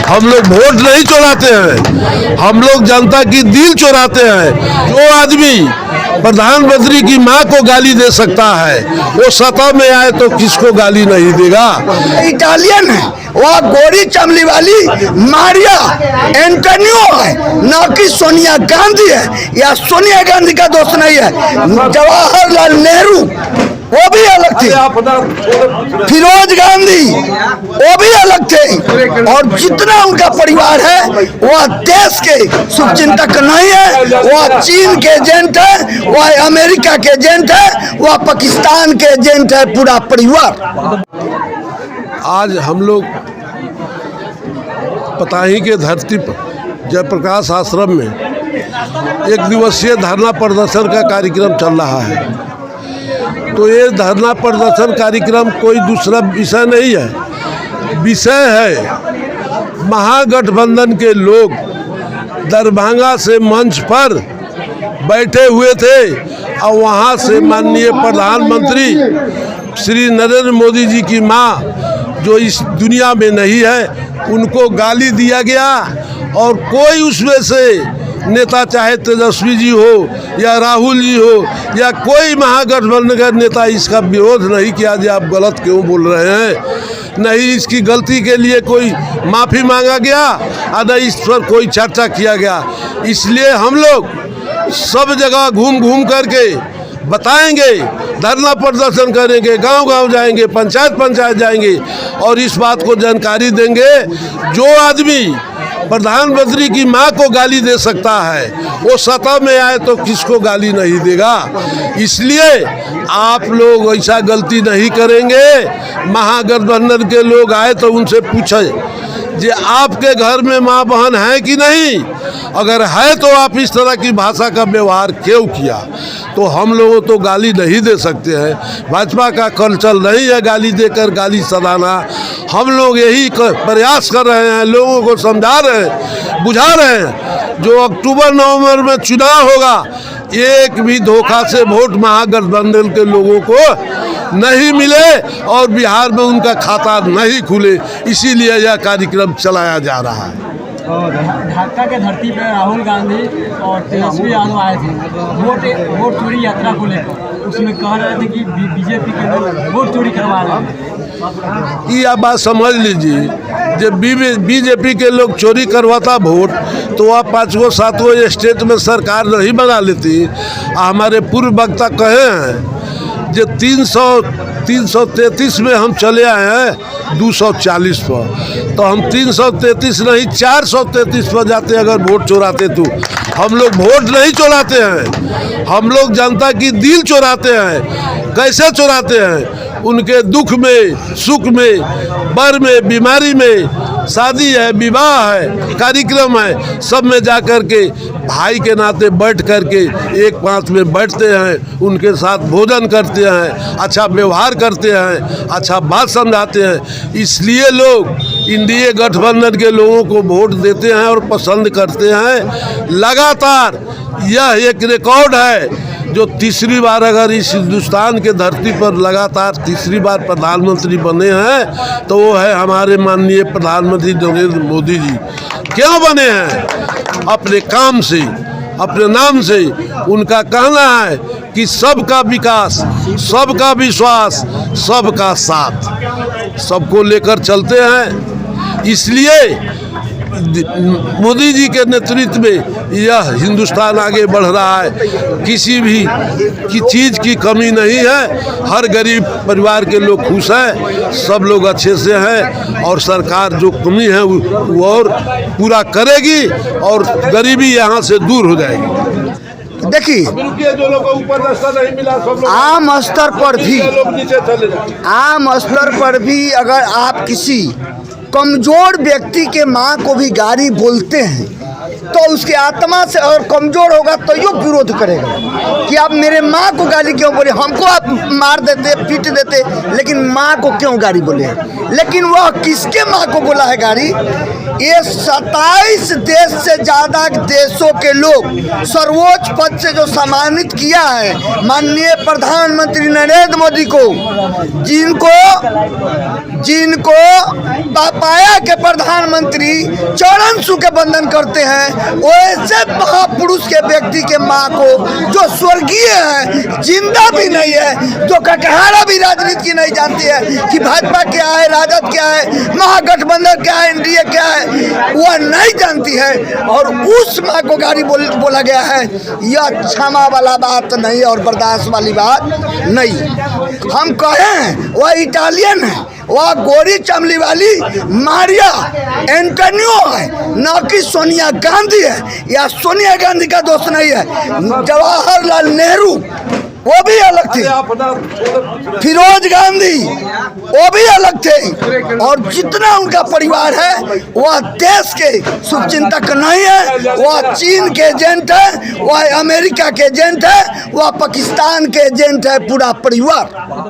हम लोग वोट नहीं चुराते हैं, हम लोग जनता की दिल चुराते हैं। जो आदमी प्रधानमंत्री की मां को गाली दे सकता है वो सत्ता में आए तो किसको गाली नहीं देगा। इटालियन है, वह गोरी चमड़ी वाली मारिया एंटोनियो है, न कि सोनिया गांधी है। या सोनिया गांधी का दोस्त नहीं है, जवाहरलाल नेहरू वो भी अलग थे, फिरोज गांधी वो भी अलग थे। और जितना उनका परिवार है वह देश के शुभचिंतक नहीं है, वह चीन के एजेंट है, वह अमेरिका के एजेंट है, वह पाकिस्तान के एजेंट है, पूरा परिवार। आज हम लोग पताही के धरती पर जयप्रकाश आश्रम में एक दिवसीय धरना प्रदर्शन का कार्यक्रम चल रहा है। तो ये धरना प्रदर्शन कार्यक्रम कोई दूसरा विषय नहीं है, विषय है महागठबंधन के लोग दरभंगा से मंच पर बैठे हुए थे और वहाँ से माननीय प्रधानमंत्री श्री नरेंद्र मोदी जी की माँ जो इस दुनिया में नहीं है उनको गाली दिया गया। और कोई उसमें से नेता, चाहे तेजस्वी जी हो या राहुल जी हो या कोई महागठबंधन का नेता, इसका विरोध नहीं किया कि आप गलत क्यों बोल रहे हैं। नहीं इसकी गलती के लिए कोई माफ़ी मांगा गया और न इस पर कोई चर्चा किया गया। इसलिए हम लोग सब जगह घूम घूम करके बताएंगे, धरना प्रदर्शन करेंगे, गांव-गांव जाएंगे, पंचायत जाएंगे और इस बात को जानकारी देंगे। जो आदमी प्रधानमंत्री की मां को गाली दे सकता है वो सत्ता में आए तो किसको गाली नहीं देगा। इसलिए आप लोग ऐसा गलती नहीं करेंगे। महागठबंधन के लोग आए तो उनसे पूछे जे आपके घर में माँ बहन है कि नहीं, अगर है तो आप इस तरह की भाषा का व्यवहार क्यों किया। तो हम लोगों तो गाली नहीं दे सकते हैं, भाजपा का कल्चर नहीं है गाली देकर गाली सदाना। हम लोग यही प्रयास कर रहे हैं, लोगों को समझा रहे हैं, बुझा रहे हैं। जो अक्टूबर नवंबर में चुनाव होगा एक भी धोखा से वोट महागठबंधन के लोगों को नहीं मिले और बिहार में उनका खाता नहीं खुले, इसीलिए यह कार्यक्रम चलाया जा रहा है। ढाका के धरती पर राहुल गांधी और तेजस्वी यादव आए थे वोट चोरी यात्रा को लेकर, उसमें कह रहे थे कि बीजेपी के लोग वोट चोरी करवा रहे हैं। ये आप बात समझ लीजिए, जब बीजेपी के लोग चोरी करवाता वोट तो आप 5-7 स्टेट में सरकार नहीं बना लेती। हमारे पूर्व वक्ता कहे हैं जो 333 में हम चले आए हैं 240 पर, तो हम 333 नहीं 433 पर जाते अगर वोट चुराते। तो हम लोग वोट नहीं चुराते हैं, हम लोग जनता की दिल चुराते हैं। कैसे चुराते हैं? उनके दुख में, सुख में, बर में, बीमारी में, शादी है, विवाह है, कार्यक्रम है, सब में जा कर के भाई के नाते बैठ कर के एक पांच में बैठते हैं, उनके साथ भोजन करते हैं, अच्छा व्यवहार करते हैं, अच्छा बात समझाते हैं। इसलिए लोग इंडिया गठबंधन के लोगों को वोट देते हैं और पसंद करते हैं। लगातार यह एक रिकॉर्ड है जो तीसरी बार अगर इस हिंदुस्तान के धरती पर लगातार तीसरी बार प्रधानमंत्री बने हैं तो वो है हमारे माननीय प्रधानमंत्री नरेंद्र मोदी जी। क्यों बने हैं? अपने काम से, अपने नाम से। उनका कहना है कि सबका विकास, सबका विश्वास, सबका साथ, सबको लेकर चलते हैं। इसलिए मोदी जी के नेतृत्व में यह हिंदुस्तान आगे बढ़ रहा है। किसी भी चीज़ की कमी नहीं है, हर गरीब परिवार के लोग खुश हैं, सब लोग अच्छे से हैं और सरकार जो कमी है वो और पूरा करेगी और गरीबी यहाँ से दूर हो जाएगी। देखिए जो लोगों को ऊपर रास्ता नहीं मिला, सब लोग आम स्तर पर भी, नीचे चले जाए। आम स्तर पर भी अगर आप किसी कमजोर व्यक्ति के माँ को भी गाली बोलते हैं तो उसकी आत्मा से और कमजोर होगा तो यो विरोध करेगा कि आप मेरे माँ को गाली क्यों बोले, हमको आप मार देते पीट देते लेकिन माँ को क्यों गाली बोले। लेकिन वह किसके माँ को बोला है गाली? ये 27 देश से ज़्यादा देशों के लोग सर्वोच्च पद से जो सम्मानित किया है माननीय प्रधानमंत्री नरेंद्र मोदी को, जिनको पाया के प्रधानमंत्री चरण छू के वंदन करते हैं, वैसे महापुरुष के व्यक्ति के माँ को जो स्वर्गीय है, जिंदा भी नहीं है, जो ककहारा भी राजनीति की नहीं जानती है कि भाजपा क्या है, राजद क्या है, महागठबंधन क्या है, एनडीए क्या है, वह नहीं जानती है और उस माँ को गाली बोला गया है। यह क्षमा वाला बात नहीं और बर्दाश्त वाली बात नहीं। हम कहें वह इटालियन है, वह गोरी चमड़ी वाली मारिया एंटोनियो है, न कि सोनिया गांधी है। या सोनिया गांधी का दोस्त नहीं है, जवाहरलाल नेहरू वो भी अलग थे, फिरोज गांधी वो भी अलग थे। और जितना उनका परिवार है वह देश के शुभचिंतक नहीं है, वह चीन के एजेंट है, वह अमेरिका के एजेंट है, वह पाकिस्तान के एजेंट है, पूरा परिवार।